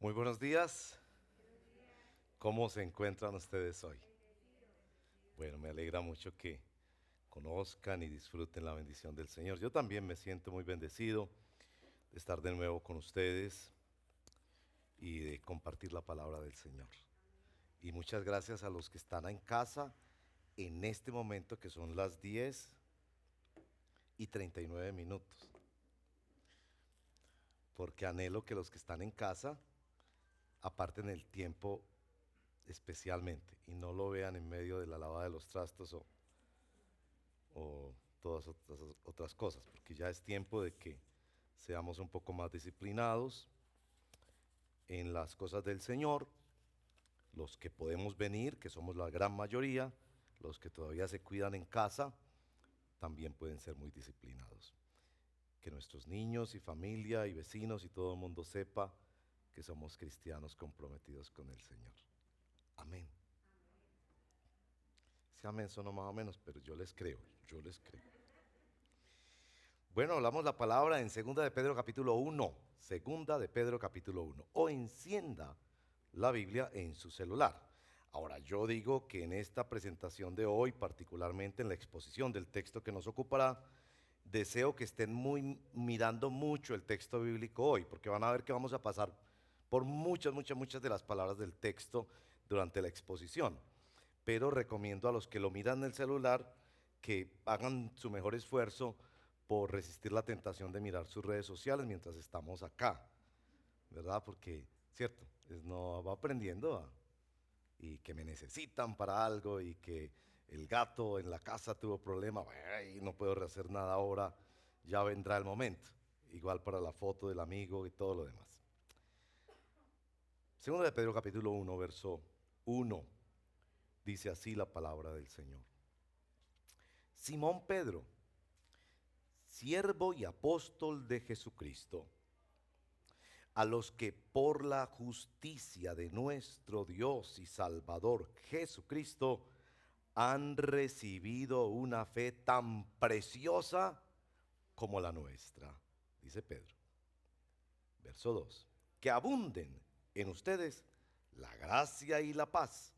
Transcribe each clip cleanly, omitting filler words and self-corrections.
Muy buenos días. ¿Cómo se encuentran ustedes hoy? Bueno, me alegra mucho que conozcan y disfruten la bendición del Señor. Yo también me siento muy bendecido de estar de nuevo con ustedes y de compartir la palabra del Señor. Y muchas gracias a los que están en casa en este momento que son las 10:39, porque anhelo que los que están en casa aparten el tiempo especialmente y no lo vean en medio de la lavada de los trastos o todas otras cosas, porque ya es tiempo de que seamos un poco más disciplinados en las cosas del Señor, los que podemos venir, que somos la gran mayoría, los que todavía se cuidan en casa, también pueden ser muy disciplinados. Que nuestros niños y familia y vecinos y todo el mundo sepa que somos cristianos comprometidos con el Señor. Amén. Ese amén sonó más o menos, pero yo les creo, yo les creo. Bueno, hablamos la palabra en Segunda de Pedro capítulo 1, Segunda de Pedro capítulo 1, o encienda la Biblia en su celular. Ahora, yo digo que en esta presentación de hoy, particularmente en la exposición del texto que nos ocupará, deseo que estén mirando mucho el texto bíblico hoy, porque van a ver que vamos a pasar por muchas de las palabras del texto durante la exposición. Pero recomiendo a los que lo miran en el celular que hagan su mejor esfuerzo por resistir la tentación de mirar sus redes sociales mientras estamos acá, ¿verdad? Porque, cierto, no va aprendiendo y que me necesitan para algo y que el gato en la casa tuvo problema, y no puedo hacer nada ahora, ya vendrá el momento. Igual para la foto del amigo y todo lo demás. Segundo de Pedro capítulo 1, verso 1, dice así la palabra del Señor. Simón Pedro, siervo y apóstol de Jesucristo, a los que por la justicia de nuestro Dios y Salvador Jesucristo han recibido una fe tan preciosa como la nuestra, dice Pedro. Verso 2, que abunden en ustedes la gracia y la paz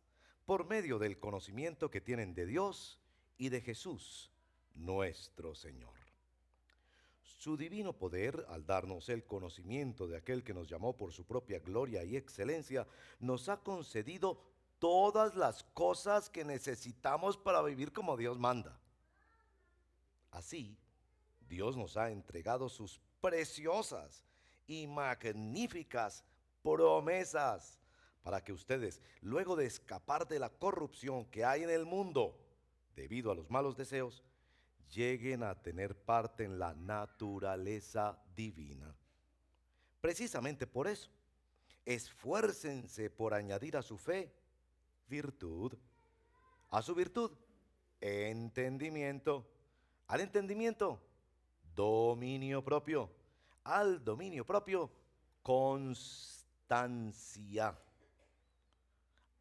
por medio del conocimiento que tienen de Dios y de Jesús, nuestro Señor. Su divino poder, al darnos el conocimiento de aquel que nos llamó por su propia gloria y excelencia, nos ha concedido todas las cosas que necesitamos para vivir como Dios manda. Así, Dios nos ha entregado sus preciosas y magníficas promesas para que ustedes, luego de escapar de la corrupción que hay en el mundo debido a los malos deseos, lleguen a tener parte en la naturaleza divina. Precisamente por eso, esfuércense por añadir a su fe virtud, a su virtud entendimiento, al entendimiento dominio propio, al dominio propio constancia,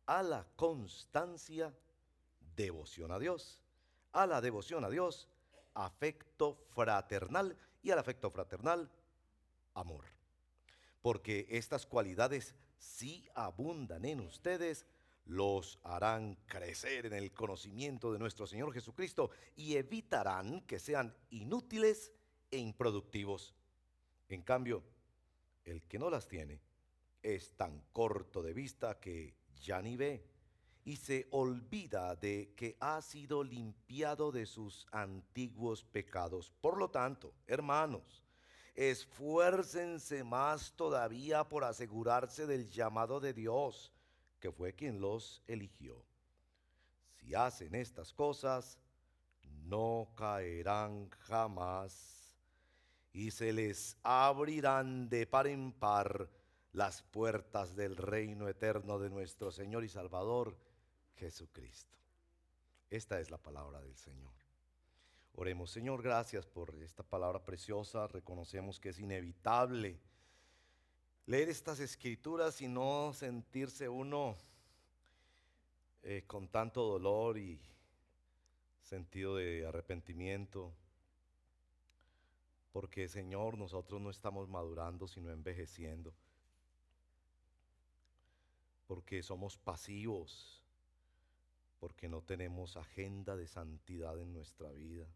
a la constancia devoción a Dios, a la devoción a Dios afecto fraternal y al afecto fraternal amor. Porque estas cualidades, si abundan en ustedes, los harán crecer en el conocimiento de nuestro Señor Jesucristo y evitarán que sean inútiles e improductivos. En cambio, el que no las tiene es tan corto de vista que ya ni ve y se olvida de que ha sido limpiado de sus antiguos pecados. Por lo tanto, hermanos, esfuércense más todavía por asegurarse del llamado de Dios, que fue quien los eligió. Si hacen estas cosas, no caerán jamás y se les abrirán de par en par las puertas del reino eterno de nuestro Señor y Salvador Jesucristo. Esta es la palabra del Señor. Oremos. Señor, gracias por esta palabra preciosa. Reconocemos que es inevitable leer estas escrituras y no sentirse uno con tanto dolor y sentido de arrepentimiento, porque Señor, nosotros no estamos madurando, sino envejeciendo. porque somos pasivos, porque no tenemos agenda de santidad en nuestra vida,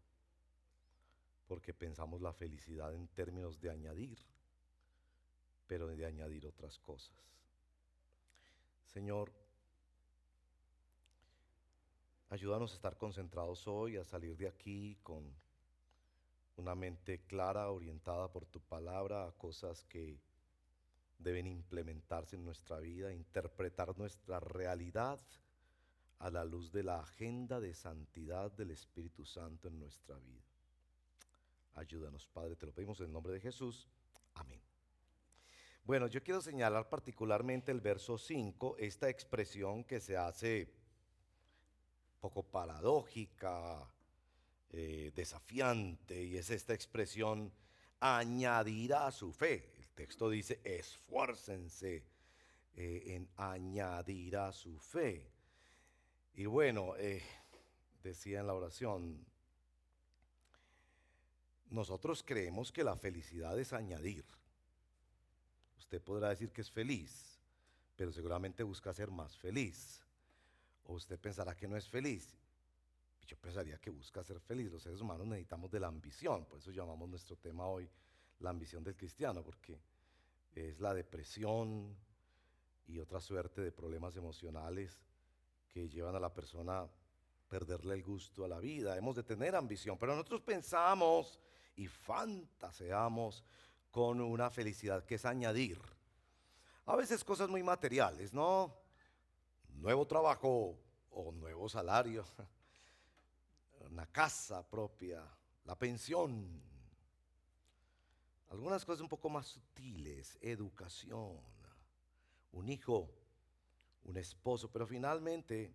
porque pensamos la felicidad en términos de añadir, pero de añadir otras cosas. Señor, ayúdanos a estar concentrados hoy, a salir de aquí con una mente clara, orientada por tu palabra a cosas que deben implementarse en nuestra vida, interpretar nuestra realidad a la luz de la agenda de santidad del Espíritu Santo en nuestra vida. Ayúdanos, Padre, te lo pedimos en el nombre de Jesús. Amén. Bueno, yo quiero señalar particularmente el verso 5, esta expresión que se hace poco paradójica, desafiante, y es esta expresión: añadirá a su fe. El texto dice: esfuércense en añadir a su fe. Y bueno, decía en la oración, nosotros creemos que la felicidad es añadir. Usted podrá decir que es feliz, pero seguramente busca ser más feliz. O usted pensará que no es feliz. Yo pensaría que busca ser feliz. Los seres humanos necesitamos de la ambición, por eso llamamos nuestro tema hoy la ambición del cristiano, porque es la depresión y otra suerte de problemas emocionales que llevan a la persona a perderle el gusto a la vida. Hemos de tener ambición, pero nosotros pensamos y fantaseamos con una felicidad que es añadir. A veces cosas muy materiales, ¿no? Nuevo trabajo o nuevo salario, una casa propia, la pensión, algunas cosas un poco más sutiles, educación, un hijo, un esposo, pero finalmente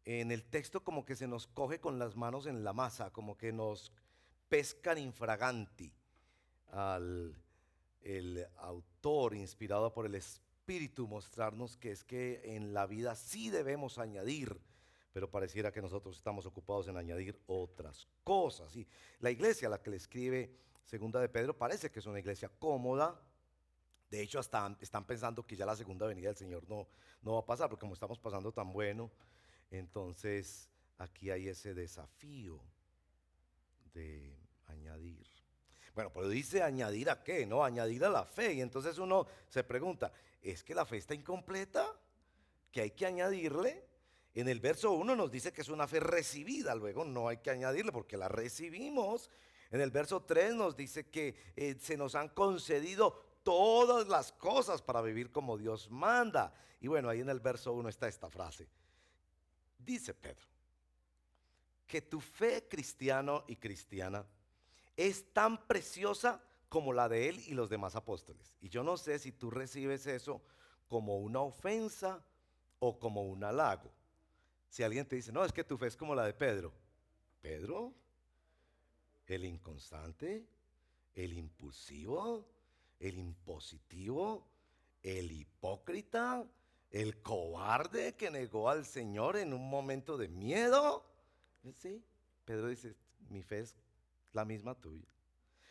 en el texto como que se nos coge con las manos en la masa, como que nos pescan infraganti al el autor, inspirado por el Espíritu, mostrarnos que es que en la vida sí debemos añadir, pero pareciera que nosotros estamos ocupados en añadir otras cosas. Y la iglesia a la que le escribe Segunda de Pedro parece que es una iglesia cómoda. De hecho, hasta están pensando que ya la segunda venida del Señor no va a pasar, porque como estamos pasando tan bueno, entonces aquí hay ese desafío de añadir. Bueno, pero dice añadir a qué, ¿no? Añadir a la fe. Y entonces uno se pregunta, ¿es que la fe está incompleta? ¿Que hay que añadirle? En el verso 1 nos dice que es una fe recibida, luego no hay que añadirle porque la recibimos. En el verso 3 nos dice que se nos han concedido todas las cosas para vivir como Dios manda. Y bueno, ahí en el verso 1 está esta frase. Dice Pedro, que tu fe cristiano y cristiana es tan preciosa como la de él y los demás apóstoles. Y yo no sé si tú recibes eso como una ofensa o como un halago. Si alguien te dice, no, es que tu fe es como la de Pedro. ¿Pedro? ¿El inconstante? ¿El impulsivo? ¿El impositivo? ¿El hipócrita? ¿El cobarde que negó al Señor en un momento de miedo? Sí, Pedro dice, mi fe es la misma tuya.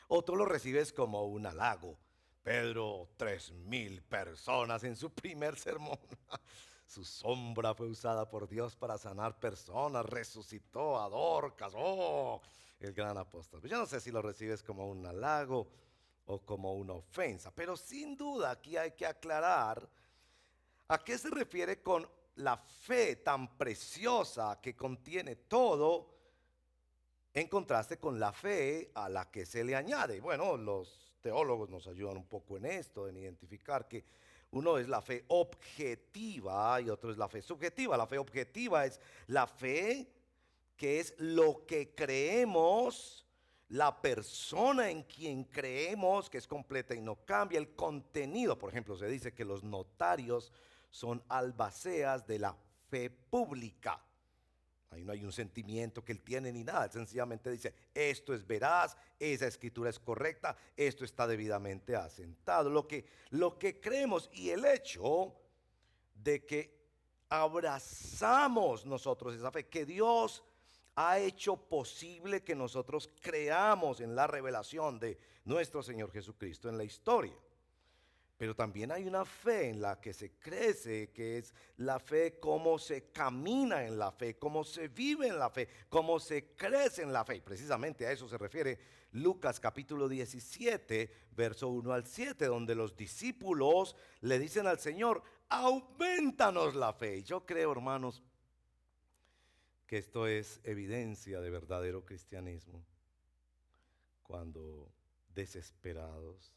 O tú lo recibes como un halago. Pedro, 3,000 personas en su primer sermón. Su sombra fue usada por Dios para sanar personas, resucitó a Dorcas, oh, el gran apóstol. Yo no sé si lo recibes como un halago o como una ofensa, pero sin duda aquí hay que aclarar a qué se refiere con la fe tan preciosa que contiene todo, en contraste con la fe a la que se le añade. Bueno, los teólogos nos ayudan un poco en esto, en identificar que uno es la fe objetiva y otro es la fe subjetiva. La fe objetiva es la fe que es lo que creemos, la persona en quien creemos, que es completa y no cambia. El contenido, por ejemplo, se dice que los notarios son albaceas de la fe pública. Ahí no hay un sentimiento que él tiene ni nada. Él sencillamente dice, esto es veraz, esa escritura es correcta, esto está debidamente asentado. Lo que creemos y el hecho de que abrazamos nosotros esa fe, que Dios ha hecho posible que nosotros creamos en la revelación de nuestro Señor Jesucristo en la historia. Pero también hay una fe en la que se crece, que es la fe, cómo se camina en la fe, cómo se vive en la fe, cómo se crece en la fe. Y precisamente a eso se refiere Lucas capítulo 17, verso 1 al 7, donde los discípulos le dicen al Señor, aumentanos la fe. Y yo creo, hermanos, que esto es evidencia de verdadero cristianismo, cuando desesperados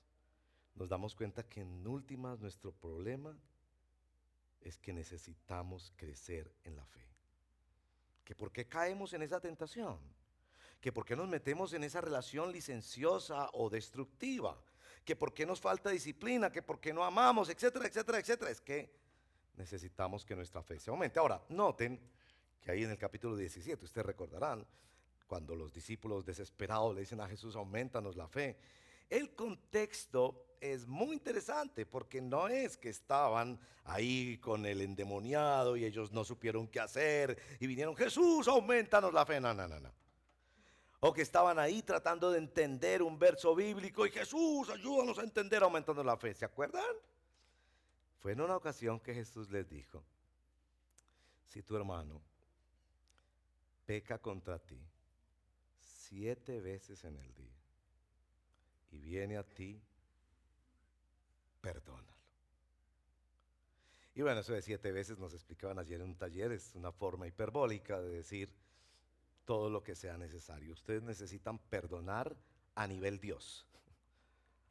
nos damos cuenta que en últimas nuestro problema es que necesitamos crecer en la fe. Que por qué caemos en esa tentación, que por qué nos metemos en esa relación licenciosa o destructiva, que por qué nos falta disciplina, que por qué no amamos, etcétera, etcétera, etcétera. Es que necesitamos que nuestra fe se aumente. Ahora, noten que ahí en el capítulo 17, ustedes recordarán, cuando los discípulos desesperados le dicen a Jesús, aumentanos la fe. El contexto es muy interesante porque no es que estaban ahí con el endemoniado y ellos no supieron qué hacer y vinieron, Jesús, aumentanos la fe. No, no, no, no. O que estaban ahí tratando de entender un verso bíblico y Jesús, ayúdanos a entender aumentando la fe. ¿Se acuerdan? Fue en una ocasión que Jesús les dijo, si tu hermano peca contra ti 7 veces en el día y viene a ti, perdónalo. Y bueno, eso de 7 veces nos explicaban ayer en un taller, es una forma hiperbólica de decir todo lo que sea necesario. Ustedes necesitan perdonar a nivel Dios,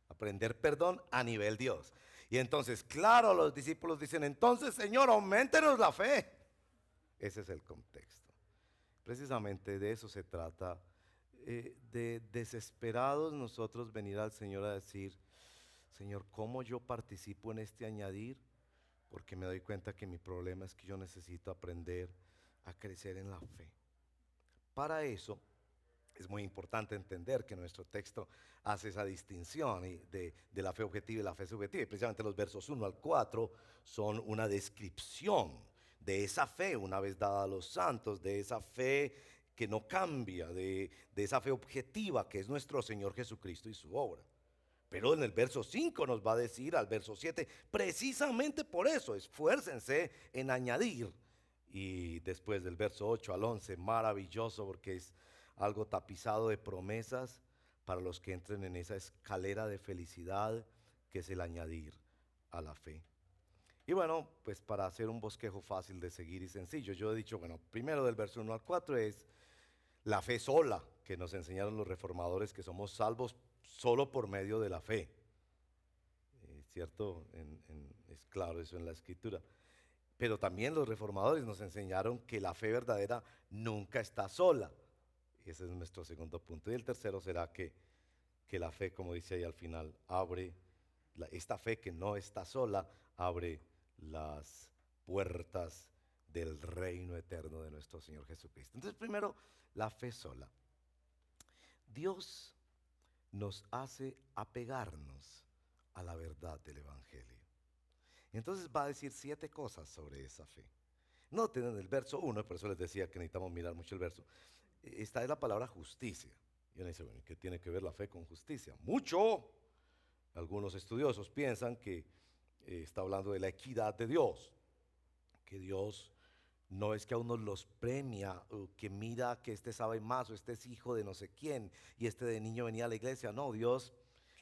aprender perdón a nivel Dios. Y entonces, claro, los discípulos dicen, entonces Señor, auméntenos la fe. Ese es el contexto. Precisamente de eso se trata, de desesperados nosotros venir al Señor a decir, Señor, ¿cómo yo participo en este añadir? Porque me doy cuenta que mi problema es que yo necesito aprender a crecer en la fe. Para eso es muy importante entender que nuestro texto hace esa distinción de la fe objetiva y la fe subjetiva. Y precisamente los versos 1 al 4 son una descripción de esa fe una vez dada a los santos, de esa fe que no cambia, de esa fe objetiva que es nuestro Señor Jesucristo y su obra. Pero en el verso 5 nos va a decir al verso 7, precisamente por eso, esfuércense en añadir. Y después del verso 8 al 11, maravilloso porque es algo tapizado de promesas para los que entren en esa escalera de felicidad que es el añadir a la fe. Y bueno, pues para hacer un bosquejo fácil de seguir y sencillo, yo he dicho, bueno, primero del verso 1 al 4 es la fe sola, que nos enseñaron los reformadores que somos salvos solo por medio de la fe. ¿Cierto? Es claro eso en la escritura. Pero también los reformadores nos enseñaron que la fe verdadera nunca está sola. Ese es nuestro segundo punto. Y el tercero será que la fe, como dice ahí al final, abre, esta fe que no está sola, abre las puertas del reino eterno de nuestro Señor Jesucristo. Entonces, primero, la fe sola. Dios nos hace apegarnos a la verdad del Evangelio. Entonces va a decir 7 cosas sobre esa fe. Noten en el verso 1, por eso les decía que necesitamos mirar mucho el verso, esta es la palabra justicia. Y uno dice, bueno, ¿qué tiene que ver la fe con justicia? Mucho. Algunos estudiosos piensan que está hablando de la equidad de Dios, que Dios no es que a unos los premia, o que mira que este sabe más, o este es hijo de no sé quién, y este de niño venía a la iglesia. No, Dios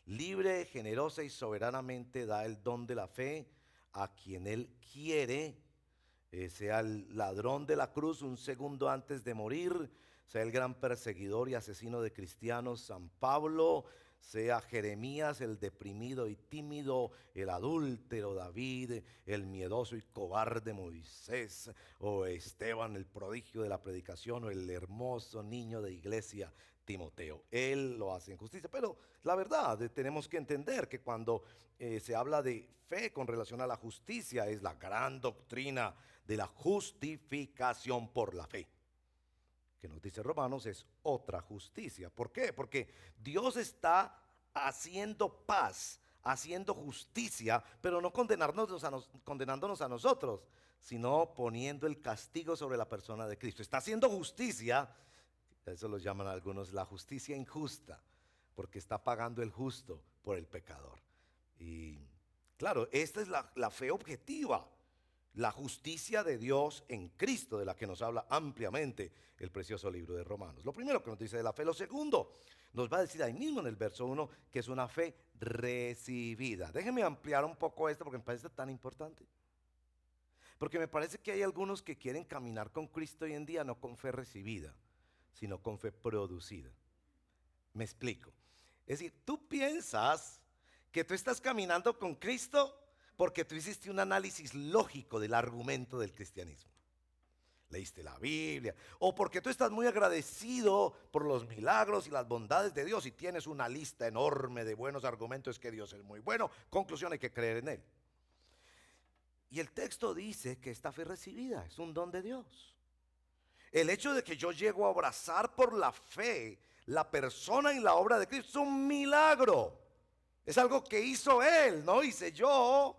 libre, generosa y soberanamente da el don de la fe a quien Él quiere, sea el ladrón de la cruz un segundo antes de morir, sea el gran perseguidor y asesino de cristianos San Pablo, sea Jeremías el deprimido y tímido, el adúltero David, el miedoso y cobarde Moisés, o Esteban el prodigio de la predicación, o el hermoso niño de iglesia Timoteo. Él lo hace en justicia. Pero la verdad, tenemos que entender que cuando se habla de fe con relación a la justicia, es la gran doctrina de la justificación por la fe, que nos dice Romanos, es otra justicia. ¿Por qué? Porque Dios está haciendo paz, haciendo justicia, pero no condenándonos a nosotros, sino poniendo el castigo sobre la persona de Cristo. Está haciendo justicia, eso lo llaman algunos la justicia injusta, porque está pagando el justo por el pecador. Y Claro, esta es la fe objetiva, la justicia de Dios en Cristo, de la que nos habla ampliamente el precioso libro de Romanos. Lo primero que nos dice de la fe. Lo segundo, nos va a decir ahí mismo en el verso 1 que es una fe recibida. Déjenme ampliar un poco esto porque me parece tan importante. Porque me parece que hay algunos que quieren caminar con Cristo hoy en día no con fe recibida, sino con fe producida. Me explico. Es decir, tú piensas que tú estás caminando con Cristo porque tú hiciste un análisis lógico del argumento del cristianismo. Leíste la Biblia, o porque tú estás muy agradecido por los milagros y las bondades de Dios y tienes una lista enorme de buenos argumentos que Dios es muy bueno. Conclusión, hay que creer en Él. Y el texto dice que esta fe recibida es un don de Dios. El hecho de que yo llego a abrazar por la fe la persona y la obra de Cristo es un milagro. Es algo que hizo Él, no hice yo.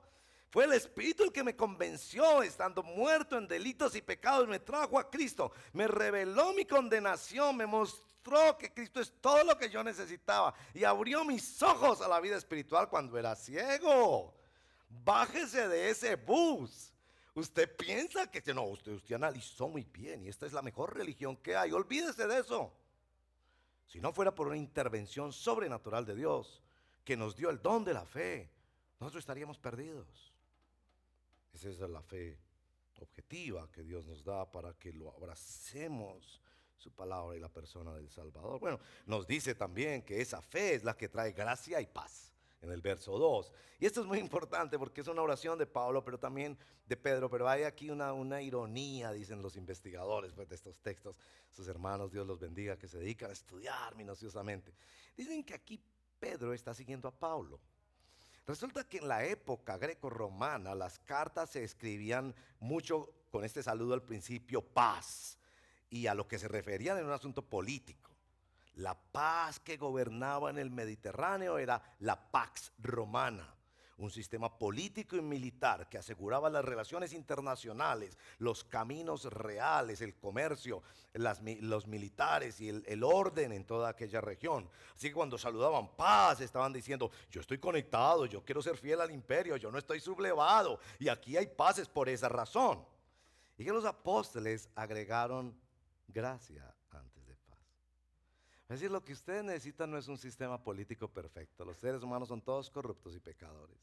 Fue el Espíritu el que me convenció, estando muerto en delitos y pecados, me trajo a Cristo, me reveló mi condenación, me mostró que Cristo es todo lo que yo necesitaba y abrió mis ojos a la vida espiritual cuando era ciego. Bájese de ese bus. Usted piensa que no, usted analizó muy bien y esta es la mejor religión que hay. Olvídese de eso. Si no fuera por una intervención sobrenatural de Dios que nos dio el don de la fe, nosotros estaríamos perdidos. Esa es la fe objetiva que Dios nos da para que lo abracemos, su palabra y la persona del Salvador. Bueno, nos dice también que esa fe es la que trae gracia y paz en el verso 2. Y esto es muy importante porque es una oración de Pablo, pero también de Pedro. Pero hay aquí una ironía, dicen los investigadores pues, de estos textos. Sus hermanos, Dios los bendiga, que se dedican a estudiar minuciosamente. Dicen que aquí Pedro está siguiendo a Pablo. Resulta que en la época greco-romana las cartas se escribían mucho con este saludo al principio, paz, y a lo que se referían en un asunto político. La paz que gobernaba en el Mediterráneo era la Pax Romana, un sistema político y militar que aseguraba las relaciones internacionales, los caminos reales, el comercio, los militares y el orden en toda aquella región. Así que cuando saludaban paz, estaban diciendo, yo estoy conectado, yo quiero ser fiel al imperio, yo no estoy sublevado, y aquí hay paces por esa razón. Y que los apóstoles agregaron gracia antes de paz. Es decir, lo que ustedes necesitan no es un sistema político perfecto. Los seres humanos son todos corruptos y pecadores.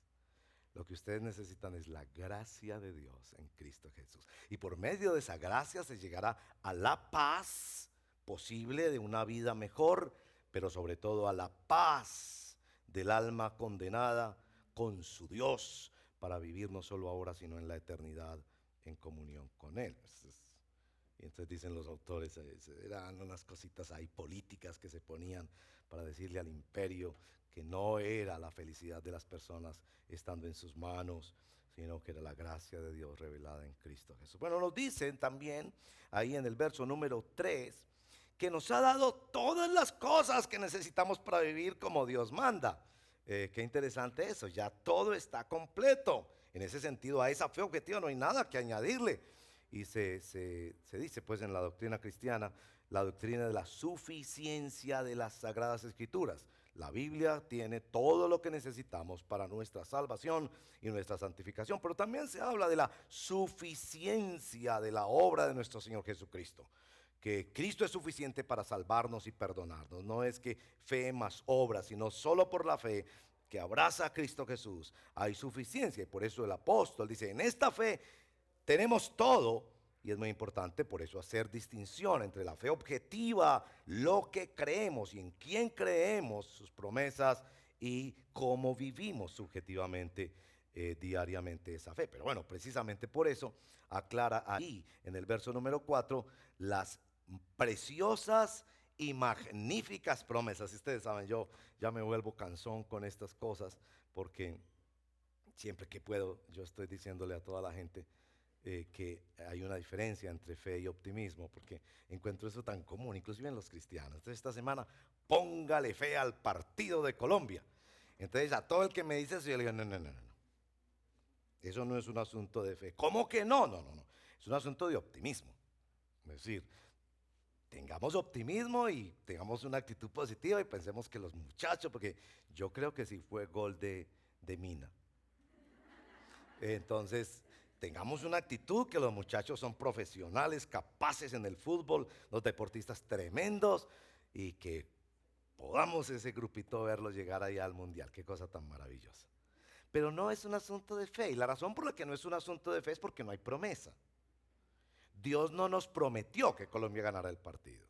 Lo que ustedes necesitan es la gracia de Dios en Cristo Jesús. Y por medio de esa gracia se llegará a la paz posible de una vida mejor, pero sobre todo a la paz del alma condenada con su Dios para vivir no solo ahora, sino en la eternidad en comunión con Él. Y entonces dicen los autores, eran unas cositas ahí políticas que se ponían para decirle al imperio que no era la felicidad de las personas estando en sus manos, sino que era la gracia de Dios revelada en Cristo Jesús. Bueno, nos dicen también ahí en el verso número 3 que nos ha dado todas las cosas que necesitamos para vivir como Dios manda. Qué interesante eso, ya todo está completo. En ese sentido, a esa fe objetiva no hay nada que añadirle. Y se dice pues en la doctrina cristiana, la doctrina de la suficiencia de las Sagradas Escrituras. La Biblia tiene todo lo que necesitamos para nuestra salvación y nuestra santificación, pero también se habla de la suficiencia de la obra de nuestro Señor Jesucristo. Que Cristo es suficiente para salvarnos y perdonarnos. No es que fe más obra, sino solo por la fe que abraza a Cristo Jesús hay suficiencia. Y por eso el apóstol dice, en esta fe tenemos todo, y es muy importante por eso hacer distinción entre la fe objetiva, lo que creemos y en quién creemos, sus promesas y cómo vivimos subjetivamente, diariamente esa fe. Pero bueno, precisamente por eso aclara ahí en el verso número 4 las preciosas y magníficas promesas. Ustedes saben, yo ya me vuelvo cansón con estas cosas porque siempre que puedo yo estoy diciéndole a toda la gente que hay una diferencia entre fe y optimismo, porque encuentro eso tan común, inclusive en los cristianos. Entonces esta semana, póngale fe al partido de Colombia. Entonces a todo el que me dice eso, yo le digo, no, no, no, no. Eso no es un asunto de fe. ¿Cómo que no? No, no, no. Es un asunto de optimismo. Es decir, tengamos optimismo y tengamos una actitud positiva y pensemos que los muchachos, porque yo creo que sí fue gol de Mina. Entonces, tengamos una actitud que los muchachos son profesionales, capaces en el fútbol, los deportistas tremendos y que podamos ese grupito verlos llegar allá al mundial. Qué cosa tan maravillosa. Pero no es un asunto de fe y la razón por la que no es un asunto de fe es porque no hay promesa. Dios no nos prometió que Colombia ganara el partido.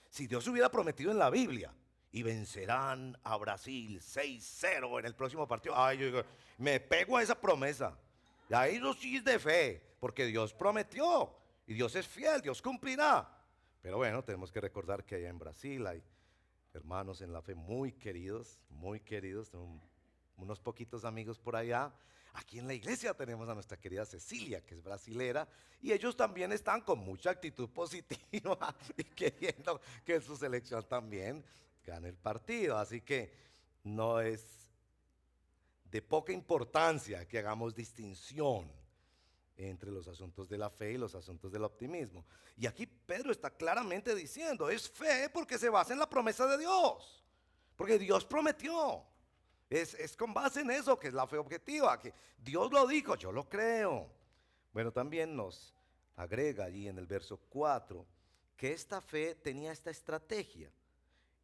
Si Dios hubiera prometido en la Biblia y vencerán a Brasil 6-0 en el próximo partido, ay, yo digo, me pego a esa promesa. Y ahí eso sí es de fe, porque Dios prometió y Dios es fiel, Dios cumplirá. Pero bueno, tenemos que recordar que allá en Brasil hay hermanos en la fe muy queridos, unos poquitos amigos por allá. Aquí en la iglesia tenemos a nuestra querida Cecilia, que es brasilera, y ellos también están con mucha actitud positiva y queriendo que su selección también gane el partido. Así que no es de poca importancia que hagamos distinción entre los asuntos de la fe y los asuntos del optimismo. Y aquí Pedro está claramente diciendo, es fe porque se basa en la promesa de Dios, porque Dios prometió. Es con base en eso que es la fe objetiva, que Dios lo dijo, yo lo creo. Bueno, también nos agrega allí en el verso 4 que esta fe tenía esta estrategia: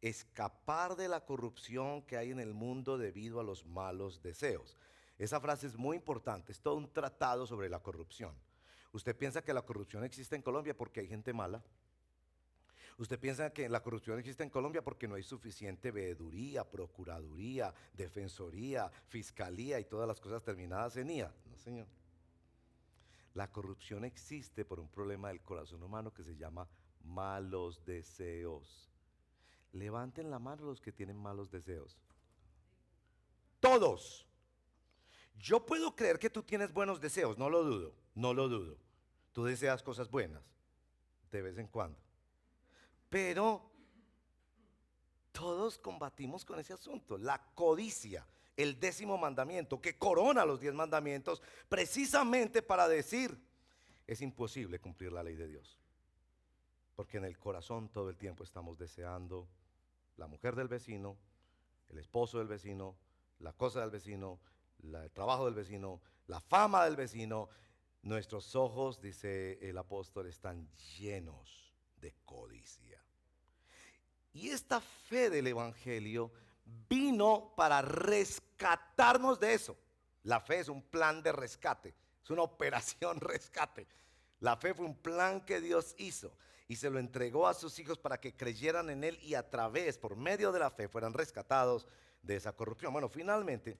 escapar de la corrupción que hay en el mundo debido a los malos deseos. Esa frase es muy importante, es todo un tratado sobre la corrupción. ¿Usted piensa que la corrupción existe en Colombia porque hay gente mala? ¿Usted piensa que la corrupción existe en Colombia porque no hay suficiente veeduría, procuraduría, defensoría, fiscalía y todas las cosas terminadas en IA? No, señor. La corrupción existe por un problema del corazón humano que se llama malos deseos. Levanten la mano los que tienen malos deseos. Todos. Yo puedo creer que tú tienes buenos deseos, no lo dudo, no lo dudo. Tú deseas cosas buenas de vez en cuando. Pero todos combatimos con ese asunto. La codicia, el 10º mandamiento, que corona los 10 mandamientos, precisamente para decir, es imposible cumplir la ley de Dios. Porque en el corazón todo el tiempo estamos deseando la mujer del vecino, el esposo del vecino, la cosa del vecino, el trabajo del vecino, la fama del vecino. Nuestros ojos, dice el apóstol, están llenos de codicia. Y esta fe del Evangelio vino para rescatarnos de eso. La fe es un plan de rescate, es una operación rescate. La fe fue un plan que Dios hizo y se lo entregó a sus hijos para que creyeran en Él y a través, por medio de la fe, fueran rescatados de esa corrupción. Bueno, finalmente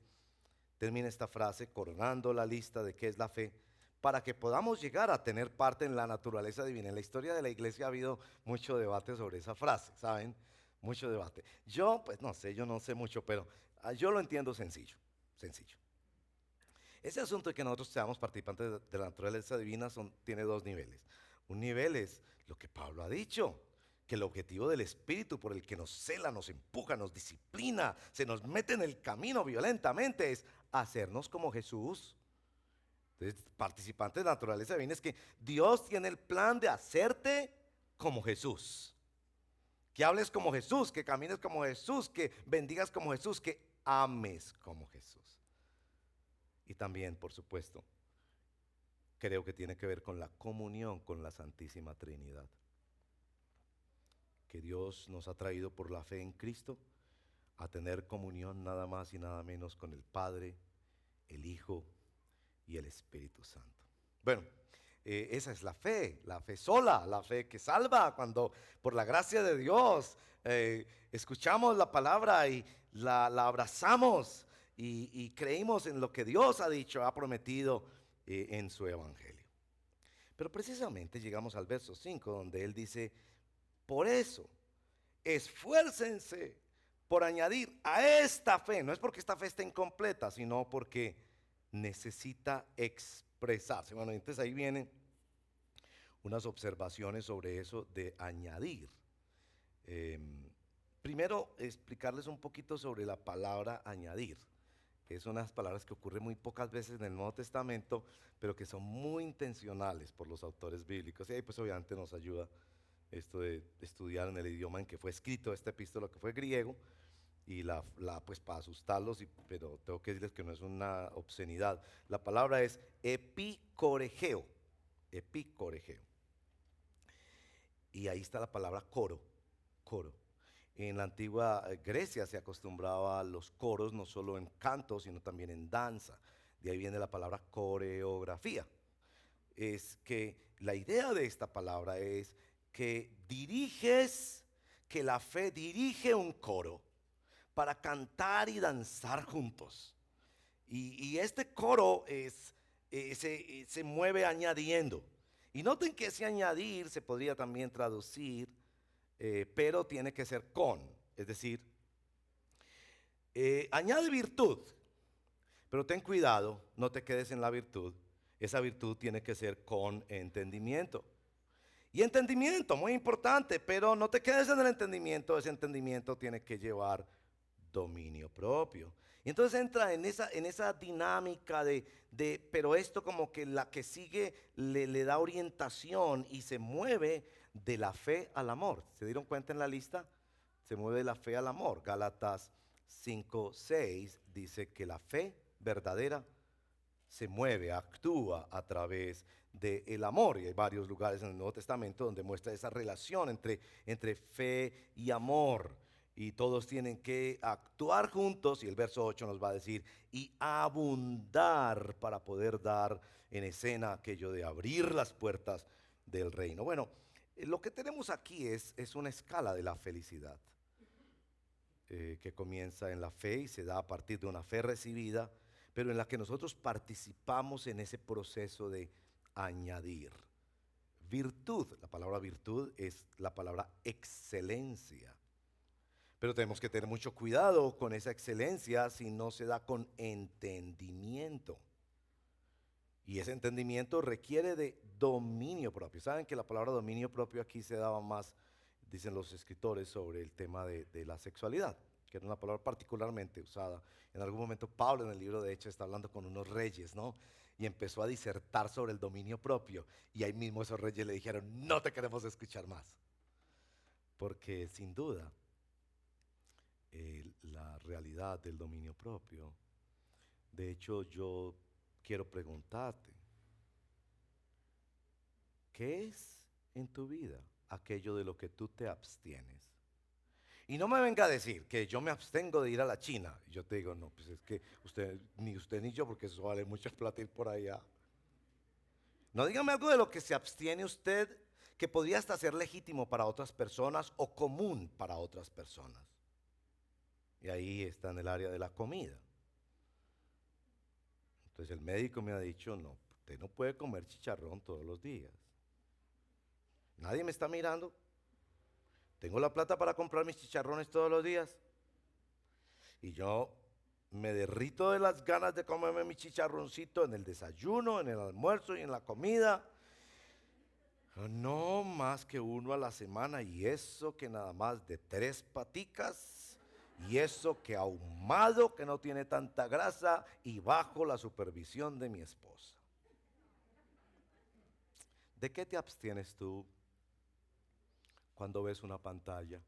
termina esta frase coronando la lista de qué es la fe, para que podamos llegar a tener parte en la naturaleza divina. En la historia de la iglesia ha habido mucho debate sobre esa frase, ¿saben? Mucho debate. Yo, pues no sé, yo no sé mucho, pero yo lo entiendo sencillo, sencillo. Ese asunto de que nosotros seamos participantes de la naturaleza divina tiene dos niveles. Un nivel es lo que Pablo ha dicho, que el objetivo del Espíritu por el que nos cela, nos empuja, nos disciplina, se nos mete en el camino violentamente es hacernos como Jesús. Entonces, participante de la naturaleza divina es que Dios tiene el plan de hacerte como Jesús. Que hables como Jesús, que camines como Jesús, que bendigas como Jesús, que ames como Jesús. Y también, por supuesto, creo que tiene que ver con la comunión con la Santísima Trinidad. Que Dios nos ha traído por la fe en Cristo a tener comunión nada más y nada menos con el Padre, el Hijo y el Espíritu Santo. Bueno, esa es la fe sola, la fe que salva, cuando por la gracia de Dios escuchamos la palabra y la abrazamos y creímos en lo que Dios ha dicho, ha prometido en su evangelio. Pero precisamente llegamos al verso 5 donde él dice, por eso, esfuércense por añadir a esta fe, no es porque esta fe esté incompleta, sino porque necesita expresarse. Bueno, entonces ahí vienen unas observaciones sobre eso de añadir. Primero, explicarles un poquito sobre la palabra añadir. Es unas palabras que ocurren muy pocas veces en el Nuevo Testamento, pero que son muy intencionales por los autores bíblicos. Y ahí pues obviamente nos ayuda esto de estudiar en el idioma en que fue escrito esta epístola, que fue griego, y pues para asustarlos, pero tengo que decirles que no es una obscenidad. La palabra es epicorejeo, epicorejeo. Y ahí está la palabra coro, coro. En la antigua Grecia se acostumbraba a los coros no solo en canto, sino también en danza. De ahí viene la palabra coreografía. Es que la idea de esta palabra es que la fe dirige un coro para cantar y danzar juntos. Y este coro se mueve añadiendo. Y noten que ese añadir se podría también traducir, pero tiene que ser con. Es decir, añade virtud, pero ten cuidado, no te quedes en la virtud. Esa virtud tiene que ser con entendimiento. Y entendimiento, muy importante, pero no te quedes en el entendimiento. Ese entendimiento tiene que llevar dominio propio. Y entonces entra en esa dinámica pero esto como que la que sigue le da orientación y se mueve de la fe al amor. ¿Se dieron cuenta en la lista? Se mueve de la fe al amor. Gálatas 5:6 dice que la fe verdadera se mueve, actúa a través del amor. Y hay varios lugares en el Nuevo Testamento donde muestra esa relación entre fe y amor. Y todos tienen que actuar juntos, y el verso 8 nos va a decir, y abundar para poder dar en escena aquello de abrir las puertas del reino. Bueno, lo que tenemos aquí es una escala de la felicidad, que comienza en la fe y se da a partir de una fe recibida, pero en la que nosotros participamos en ese proceso de añadir. Virtud, la palabra virtud es la palabra excelencia. Pero tenemos que tener mucho cuidado con esa excelencia si no se da con entendimiento. Y ese entendimiento requiere de dominio propio. Saben que la palabra dominio propio aquí se daba más, dicen los escritores, sobre el tema de la sexualidad, que era una palabra particularmente usada. En algún momento Pablo en el libro de Hechos está hablando con unos reyes, ¿no? Y empezó a disertar sobre el dominio propio. Y ahí mismo esos reyes le dijeron, no te queremos escuchar más. Porque sin duda, la realidad del dominio propio. De hecho, yo quiero preguntarte, ¿qué es en tu vida aquello de lo que tú te abstienes? Y no me venga a decir que yo me abstengo de ir a la China. Y yo te digo, no, pues es que usted ni yo, porque eso vale mucha plata ir por allá. No, dígame algo de lo que se abstiene usted que podría hasta ser legítimo para otras personas o común para otras personas. Y ahí está en el área de la comida. Entonces el médico me ha dicho, no, usted no puede comer chicharrón todos los días. Nadie me está mirando. Tengo la plata para comprar mis chicharrones todos los días. Y yo me derrito de las ganas de comerme mi chicharroncito en el desayuno, en el almuerzo y en la comida. No más que uno a la semana, y eso que nada más de 3 paticas, y eso que ahumado, que no tiene tanta grasa, y bajo la supervisión de mi esposa. ¿De qué te abstienes tú cuando ves una pantalla?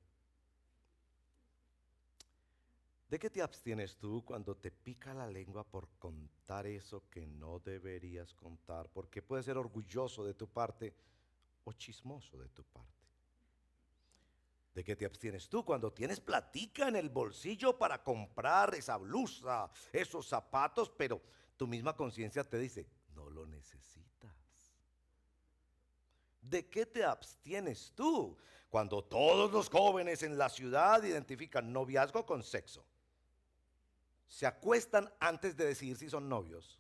¿De qué te abstienes tú cuando te pica la lengua por contar eso que no deberías contar? Porque puedes ser orgulloso de tu parte o chismoso de tu parte. ¿De qué te abstienes tú cuando tienes platica en el bolsillo para comprar esa blusa, esos zapatos, pero tu misma conciencia te dice, no lo necesitas? ¿De qué te abstienes tú cuando todos los jóvenes en la ciudad identifican noviazgo con sexo? Se acuestan antes de decidir si son novios.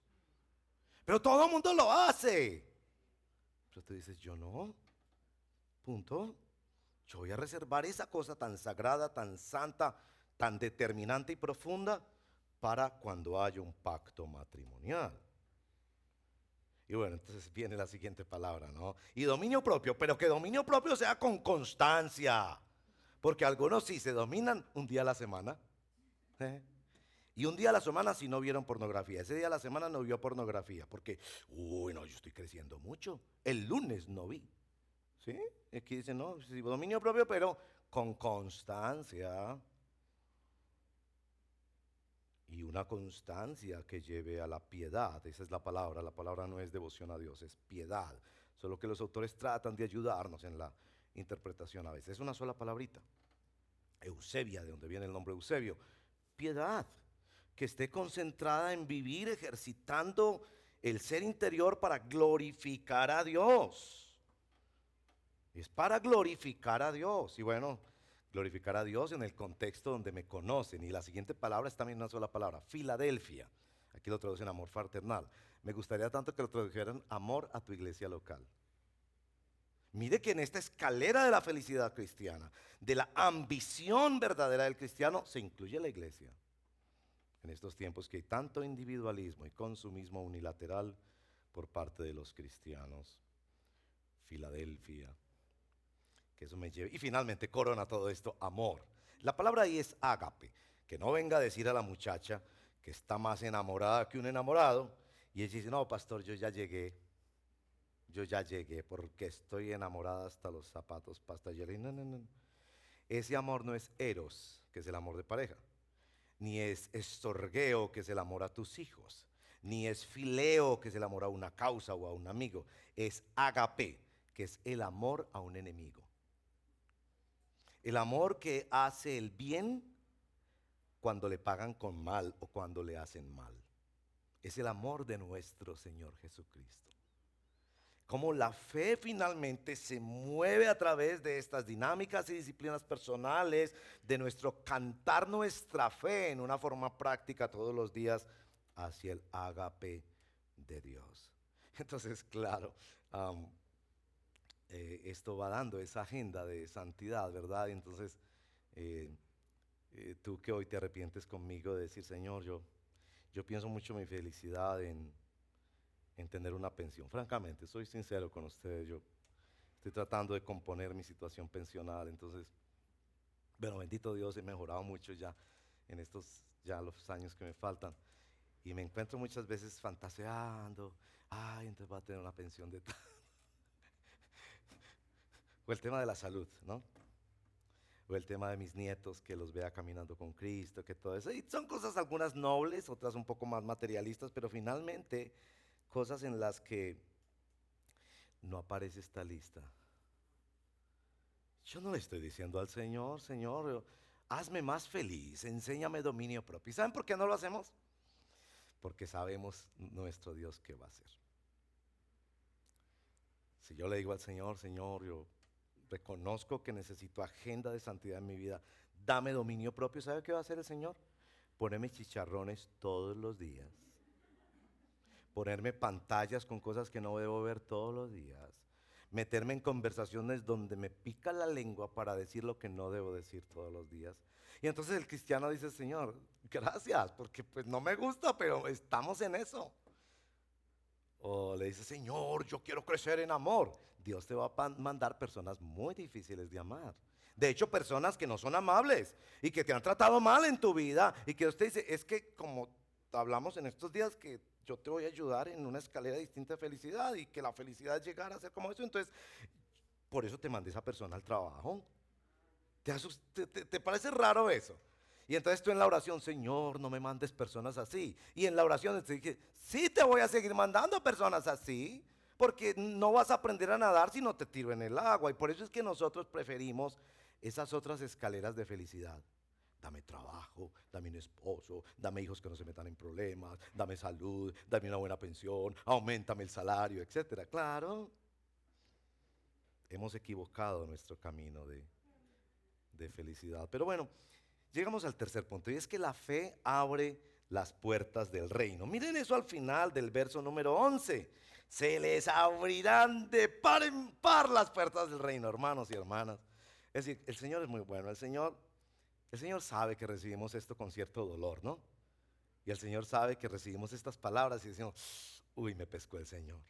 Pero todo el mundo lo hace. Pero tú dices, yo no. Punto. Yo voy a reservar esa cosa tan sagrada, tan santa, tan determinante y profunda para cuando haya un pacto matrimonial. Y bueno, entonces viene la siguiente palabra, ¿no? Y dominio propio, pero que dominio propio sea con constancia. Porque algunos sí se dominan un día a la semana. ¿Eh? Y un día a la semana si no vieron pornografía. Ese día a la semana no vio pornografía. Porque, uy, no, yo estoy creciendo mucho. El lunes no vi. ¿Sí? Aquí dice, no, sí, dominio propio, pero con constancia. y una constancia que lleve a la piedad. Esa es la palabra no es devoción a Dios, es piedad. Solo que los autores tratan de ayudarnos en la interpretación a veces. Es una sola palabrita. Eusebia, de donde viene el nombre Eusebio. Piedad, que esté concentrada en vivir ejercitando el ser interior para glorificar a Dios. Es para glorificar a Dios. Y bueno, glorificar a Dios en el contexto donde me conocen. Y la siguiente palabra es también una sola palabra, Filadelfia. Aquí lo traducen amor fraternal. Me gustaría tanto que lo tradujeran amor a tu iglesia local. Mire que en esta escalera de la felicidad cristiana, de la ambición verdadera del cristiano, se incluye la iglesia. En estos tiempos que hay tanto individualismo y consumismo unilateral por parte de los cristianos. Filadelfia. Que eso me lleve. Y finalmente corona todo esto, amor. La palabra ahí es ágape. Que no venga a decir a la muchacha que está más enamorada que un enamorado. Y ella dice, no, pastor, yo ya llegué porque estoy enamorada hasta los zapatos, pasta y no, no, no. Ese amor no es eros, que es el amor de pareja. Ni es estorgueo, que es el amor a tus hijos. Ni es fileo, que es el amor a una causa o a un amigo. Es ágape, que es el amor a un enemigo. El amor que hace el bien cuando le pagan con mal o cuando le hacen mal. Es el amor de nuestro Señor Jesucristo. Cómo la fe finalmente se mueve a través de estas dinámicas y disciplinas personales, de nuestro cantar nuestra fe en una forma práctica todos los días hacia el ágape de Dios. Entonces, claro, esto va dando esa agenda de santidad, ¿verdad? Entonces, eh, tú que hoy te arrepientes conmigo de decir, Señor, yo pienso mucho mi felicidad en tener una pensión. Francamente, soy sincero con ustedes, yo estoy tratando de componer mi situación pensional, entonces, bueno, bendito Dios, he mejorado mucho ya en estos, ya los años que me faltan, y me encuentro muchas veces fantaseando, ay, entonces voy a tener una pensión de tal. O el tema de la salud, ¿no? O el tema de mis nietos, que los vea caminando con Cristo, que todo eso. Y son cosas algunas nobles, otras un poco más materialistas, pero finalmente cosas en las que no aparece esta lista. Yo no le estoy diciendo al Señor, Señor, hazme más feliz, enséñame dominio propio. ¿Y saben por qué no lo hacemos? Porque sabemos nuestro Dios qué va a hacer. Si yo le digo al Señor, Señor, yo reconozco que necesito agenda de santidad en mi vida, dame dominio propio, ¿sabe qué va a hacer el Señor? Ponerme chicharrones todos los días. Ponerme pantallas con cosas que no debo ver todos los días. Meterme en conversaciones donde me pica la lengua para decir lo que no debo decir todos los días. Y entonces el cristiano dice, Señor, gracias, porque pues no me gusta, pero estamos en eso. O le dice, Señor, yo quiero crecer en amor. Dios te va a mandar personas muy difíciles de amar. De hecho, personas que no son amables y que te han tratado mal en tu vida y que usted dice, es que como hablamos en estos días que yo te voy a ayudar en una escalera distinta de felicidad y que la felicidad es llegar a ser como eso, entonces por eso te mandé esa persona al trabajo. ¿Te parece raro eso? Y entonces tú en la oración, Señor, no me mandes personas así. Y en la oración te dije, sí te voy a seguir mandando personas así, porque no vas a aprender a nadar si no te tiro en el agua. Y por eso es que nosotros preferimos esas otras escaleras de felicidad. Dame trabajo, dame un esposo, dame hijos que no se metan en problemas, dame salud, dame una buena pensión, aumentame el salario, etcétera. Claro, hemos equivocado nuestro camino de felicidad. Pero bueno, llegamos al tercer punto y es que la fe abre las puertas del reino. Miren eso al final del verso número 11. Se les abrirán de par en par las puertas del reino, hermanos y hermanas. Es decir, el Señor es muy bueno. El Señor sabe que recibimos esto con cierto dolor, ¿no? Y el Señor sabe que recibimos estas palabras y decimos, uy, me pescó el Señor.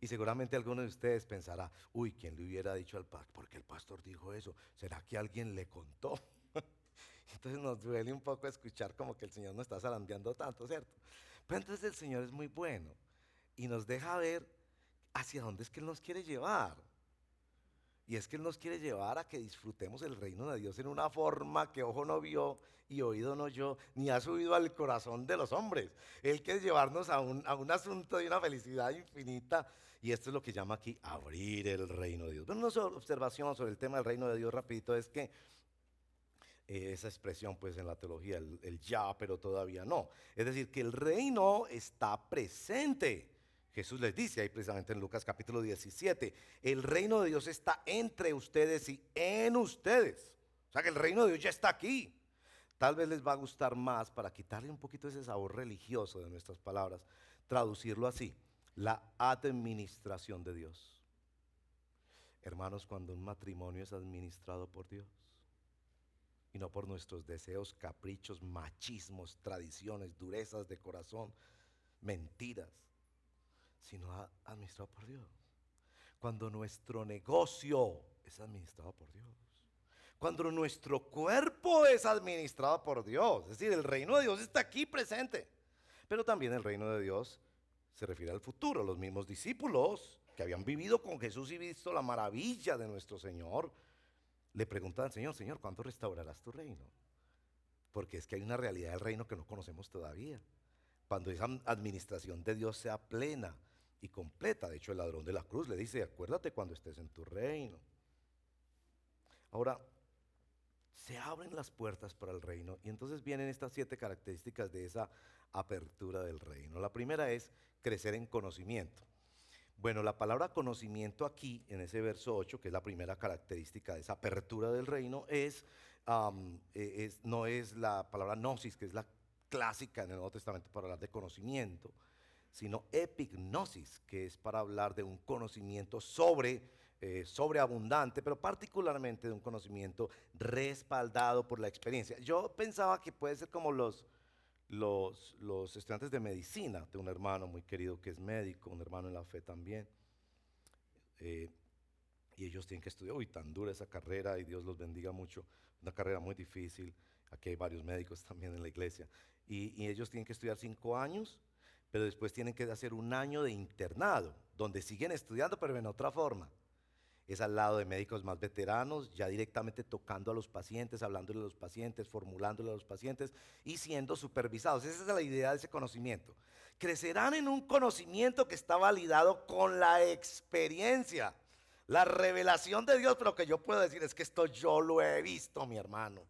Y seguramente alguno de ustedes pensará, uy, ¿quién le hubiera dicho al pastor? ¿Por qué el pastor dijo eso? ¿Será que alguien le contó? Entonces nos duele un poco escuchar como que el Señor nos está zarandeando tanto, ¿cierto? Pero entonces el Señor es muy bueno y nos deja ver hacia dónde es que Él nos quiere llevar. Y es que Él nos quiere llevar a que disfrutemos el reino de Dios en una forma que ojo no vio y oído no oyó, ni ha subido al corazón de los hombres. Él quiere llevarnos a un asunto de una felicidad infinita. Y esto es lo que llama aquí abrir el reino de Dios. Bueno, una observación sobre el tema del reino de Dios rapidito es que esa expresión pues en la teología, el ya, pero todavía no. Es decir, que el reino está presente. Jesús les dice ahí precisamente en Lucas capítulo 17, el reino de Dios está entre ustedes y en ustedes. O sea que el reino de Dios ya está aquí. Tal vez les va a gustar más, para quitarle un poquito ese sabor religioso de nuestras palabras, traducirlo así: la administración de Dios. Hermanos, cuando un matrimonio es administrado por Dios y no por nuestros deseos, caprichos, machismos, tradiciones, durezas de corazón, mentiras, sino administrado por Dios. Cuando nuestro negocio es administrado por Dios. Cuando nuestro cuerpo es administrado por Dios. Es decir, el reino de Dios está aquí presente. Pero también el reino de Dios se refiere al futuro. Los mismos discípulos que habían vivido con Jesús y visto la maravilla de nuestro Señor, le preguntan al Señor: Señor, ¿cuándo restaurarás tu reino? Porque es que hay una realidad del reino que no conocemos todavía. Cuando esa administración de Dios sea plena y completa. De hecho, el ladrón de la cruz le dice: acuérdate cuando estés en tu reino. Ahora, se abren las puertas para el reino y entonces vienen estas 7 características de esa apertura del reino. La primera es crecer en conocimiento. Bueno, la palabra conocimiento aquí, en ese verso 8, que es la primera característica de esa apertura del reino, no es la palabra gnosis, que es la clásica en el Nuevo Testamento para hablar de conocimiento, sino epignosis, que es para hablar de un conocimiento sobreabundante, pero particularmente de un conocimiento respaldado por la experiencia. Yo pensaba que puede ser como los estudiantes de medicina. Tengo un hermano muy querido que es médico, un hermano en la fe también, y ellos tienen que estudiar, uy, tan dura esa carrera, y Dios los bendiga mucho, una carrera muy difícil. Aquí hay varios médicos también en la iglesia, y ellos tienen que estudiar 5 años, pero después tienen que hacer un año de internado, donde siguen estudiando, pero en otra forma. Es al lado de médicos más veteranos, ya directamente tocando a los pacientes, hablándole a los pacientes, formulándole a los pacientes y siendo supervisados. Esa es la idea de ese conocimiento. Crecerán en un conocimiento que está validado con la experiencia, la revelación de Dios, pero que yo puedo decir: es que esto yo lo he visto, mi hermano.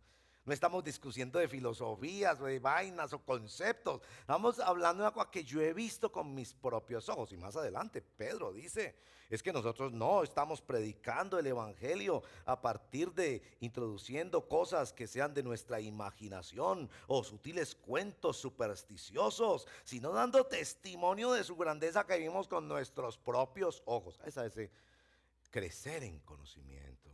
No estamos discutiendo de filosofías o de vainas o conceptos. Estamos hablando de algo que yo he visto con mis propios ojos. Y más adelante Pedro dice: es que nosotros no estamos predicando el evangelio a partir de introduciendo cosas que sean de nuestra imaginación o sutiles cuentos supersticiosos, sino dando testimonio de su grandeza que vimos con nuestros propios ojos. Esa es crecer en conocimiento.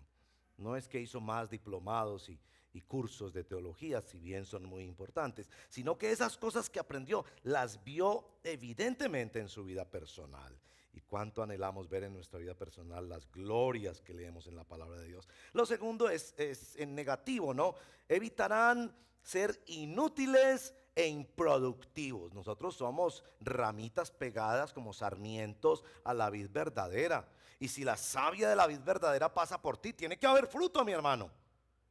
No es que hizo más diplomados y cursos de teología, si bien son muy importantes, sino que esas cosas que aprendió las vio evidentemente en su vida personal. Y cuánto anhelamos ver en nuestra vida personal las glorias que leemos en la palabra de Dios. Lo segundo es en negativo, ¿no? Evitarán ser inútiles e improductivos. Nosotros somos ramitas pegadas como sarmientos a la vid verdadera. Y si la savia de la vid verdadera pasa por ti, tiene que haber fruto, mi hermano.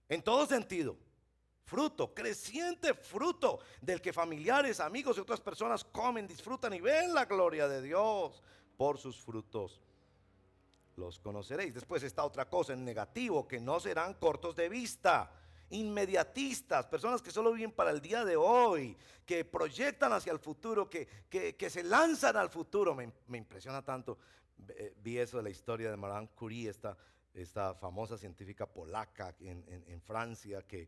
En todo sentido. Fruto, creciente fruto, del que familiares, amigos y otras personas comen, disfrutan y ven la gloria de Dios. Por sus frutos los conoceréis. Después está otra cosa en negativo: que no serán cortos de vista, inmediatistas, personas que solo viven para el día de hoy, que proyectan hacia el futuro, que se lanzan al futuro. Me impresiona tanto. Vi eso de la historia de Marie Curie, esta famosa científica polaca en Francia, que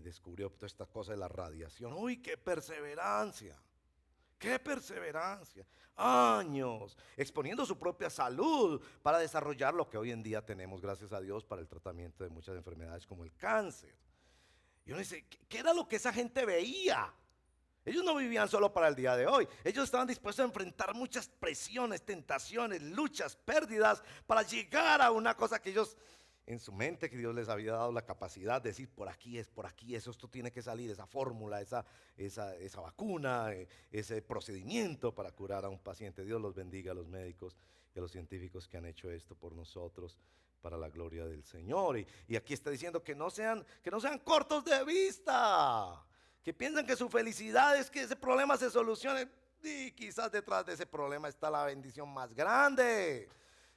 descubrió toda esta cosa de la radiación. ¡Uy, qué perseverancia! ¡Qué perseverancia! Años exponiendo su propia salud para desarrollar lo que hoy en día tenemos, gracias a Dios, para el tratamiento de muchas enfermedades como el cáncer. Y uno dice: ¿qué era lo que esa gente veía? Ellos no vivían solo para el día de hoy. Ellos estaban dispuestos a enfrentar muchas presiones, tentaciones, luchas, pérdidas para llegar a una cosa que ellos en su mente que Dios les había dado la capacidad de decir por aquí es, esto tiene que salir, esa fórmula, esa vacuna, ese procedimiento para curar a un paciente. Dios los bendiga a los médicos y a los científicos que han hecho esto por nosotros, para la gloria del Señor. Y aquí está diciendo que no sean cortos de vista, que piensan que su felicidad es que ese problema se solucione, y quizás detrás de ese problema está la bendición más grande.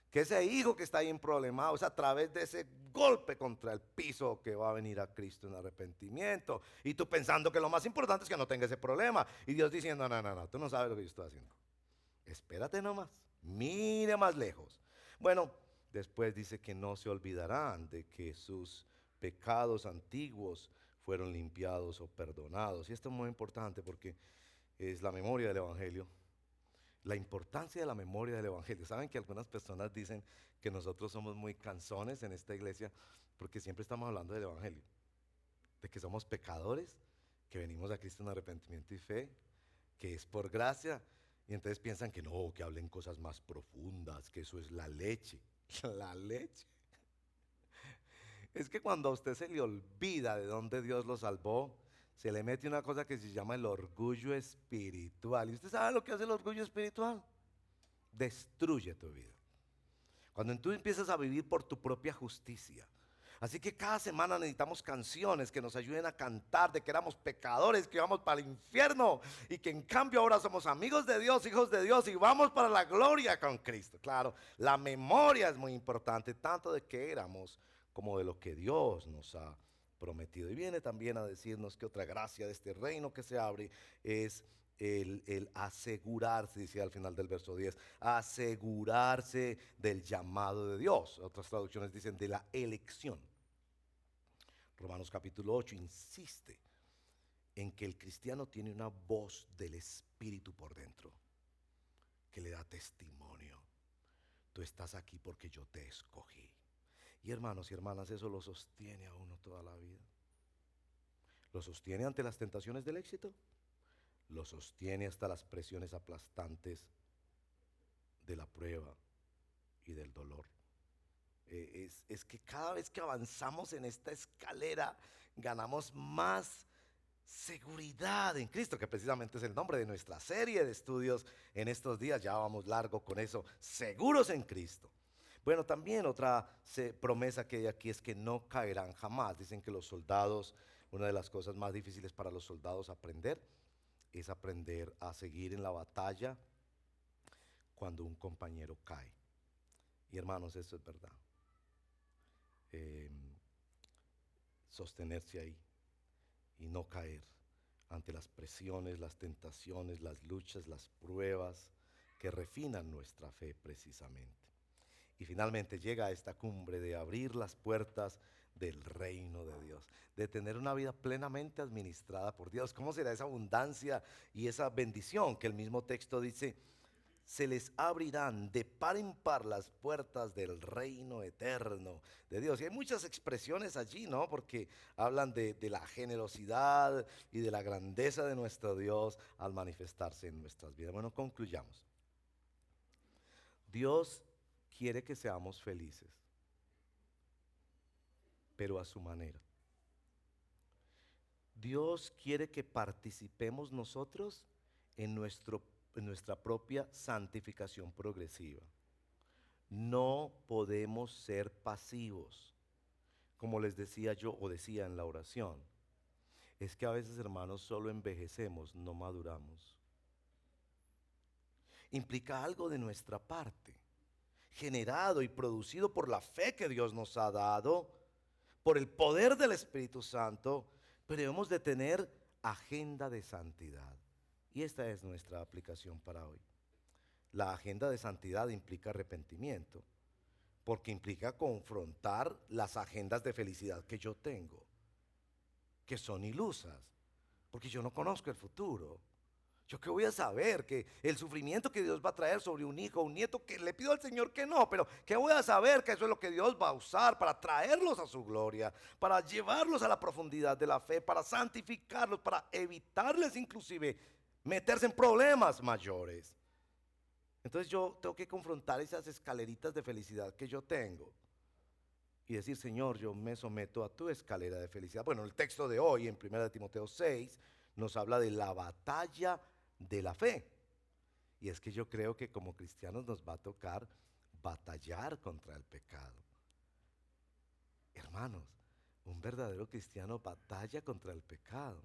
Que ese hijo que está ahí en problemado es a través de ese golpe contra el piso que va a venir a Cristo en arrepentimiento. Y tú pensando que lo más importante es que no tenga ese problema. Y Dios diciendo, no, tú no sabes lo que yo estoy haciendo. Espérate nomás, mire más lejos. Bueno, después dice que no se olvidarán de que sus pecados antiguos fueron limpiados o perdonados. Y esto es muy importante porque es la memoria del Evangelio. La importancia de la memoria del Evangelio. Saben que algunas personas dicen que nosotros somos muy cansones en esta iglesia porque siempre estamos hablando del Evangelio, de que somos pecadores, que venimos a Cristo en arrepentimiento y fe, que es por gracia, y entonces piensan que no, que hablen cosas más profundas, que eso es la leche. La leche. Es que cuando a usted se le olvida de dónde Dios lo salvó, se le mete una cosa que se llama el orgullo espiritual. ¿Y usted sabe lo que hace el orgullo espiritual? Destruye tu vida. Cuando tú empiezas a vivir por tu propia justicia. Así que cada semana necesitamos canciones que nos ayuden a cantar de que éramos pecadores, que íbamos para el infierno y que en cambio ahora somos amigos de Dios, hijos de Dios y vamos para la gloria con Cristo. Claro, la memoria es muy importante, tanto de que éramos como de lo que Dios nos ha prometido. Y viene también a decirnos que otra gracia de este reino que se abre es el asegurarse, dice al final del verso 10, asegurarse del llamado de Dios. Otras traducciones dicen de la elección. Romanos capítulo 8 insiste en que el cristiano tiene una voz del Espíritu por dentro que le da testimonio. Tú estás aquí porque yo te escogí. Y hermanos y hermanas, eso lo sostiene a uno toda la vida. Lo sostiene ante las tentaciones del éxito. Lo sostiene hasta las presiones aplastantes de la prueba y del dolor. Es que cada vez que avanzamos en esta escalera, ganamos más seguridad en Cristo, que precisamente es el nombre de nuestra serie de estudios en estos días. Ya vamos largo con eso, seguros en Cristo. Bueno, también otra promesa que hay aquí es que no caerán jamás. Dicen que los soldados, una de las cosas más difíciles para los soldados aprender es aprender a seguir en la batalla cuando un compañero cae. Y hermanos, eso es verdad. Eh, Sostenerse ahí y no caer ante las presiones, las tentaciones, las luchas, las pruebas que refinan nuestra fe precisamente. Y finalmente llega a esta cumbre de abrir las puertas del reino de Dios, de tener una vida plenamente administrada por Dios. ¿Cómo será esa abundancia y esa bendición que el mismo texto dice? Se les abrirán de par en par las puertas del reino eterno de Dios. Y hay muchas expresiones allí, ¿no? Porque hablan de la generosidad y de la grandeza de nuestro Dios al manifestarse en nuestras vidas. Bueno, concluyamos. Dios quiere que seamos felices, pero a su manera. Dios quiere que participemos nosotros en nuestra propia santificación progresiva. No podemos ser pasivos, como les decía yo o decía en la oración. Es que a veces, hermanos, solo envejecemos, no maduramos. Implica algo de nuestra parte, generado y producido por la fe que Dios nos ha dado, por el poder del Espíritu Santo, pero debemos de tener agenda de santidad. Y esta es nuestra aplicación para hoy. La agenda de santidad implica arrepentimiento, porque implica confrontar las agendas de felicidad que yo tengo, que son ilusas, porque yo no conozco el futuro. ¿Yo qué voy a saber? Que el sufrimiento que Dios va a traer sobre un hijo, un nieto, que le pido al Señor que no, pero ¿qué voy a saber? Que eso es lo que Dios va a usar para traerlos a su gloria, para llevarlos a la profundidad de la fe, para santificarlos, para evitarles inclusive meterse en problemas mayores. Entonces yo tengo que confrontar esas escaleritas de felicidad que yo tengo y decir, Señor, yo me someto a tu escalera de felicidad. Bueno, el texto de hoy en 1 Timoteo 6 nos habla de la batalla de la fe. Y es que yo creo que como cristianos nos va a tocar batallar contra el pecado. Hermanos, un verdadero cristiano batalla contra el pecado.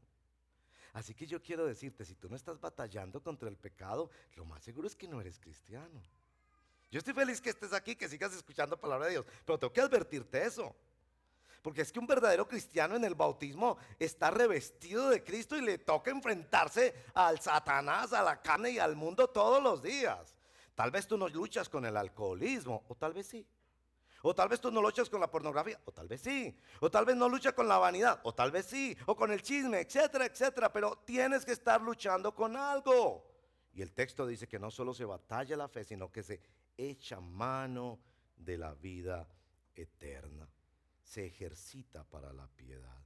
Así que yo quiero decirte, si tú no estás batallando contra el pecado, lo más seguro es que no eres cristiano. Yo estoy feliz que estés aquí, que sigas escuchando palabra de Dios, pero tengo que advertirte eso. Porque es que un verdadero cristiano en el bautismo está revestido de Cristo y le toca enfrentarse al Satanás, a la carne y al mundo todos los días. Tal vez tú no luchas con el alcoholismo, o tal vez sí. O tal vez tú no luchas con la pornografía, o tal vez sí. O tal vez no luchas con la vanidad, o tal vez sí. O con el chisme, etcétera, etcétera. Pero tienes que estar luchando con algo. Y el texto dice que no solo se batalla la fe, sino que se echa mano de la vida eterna. Se ejercita para la piedad.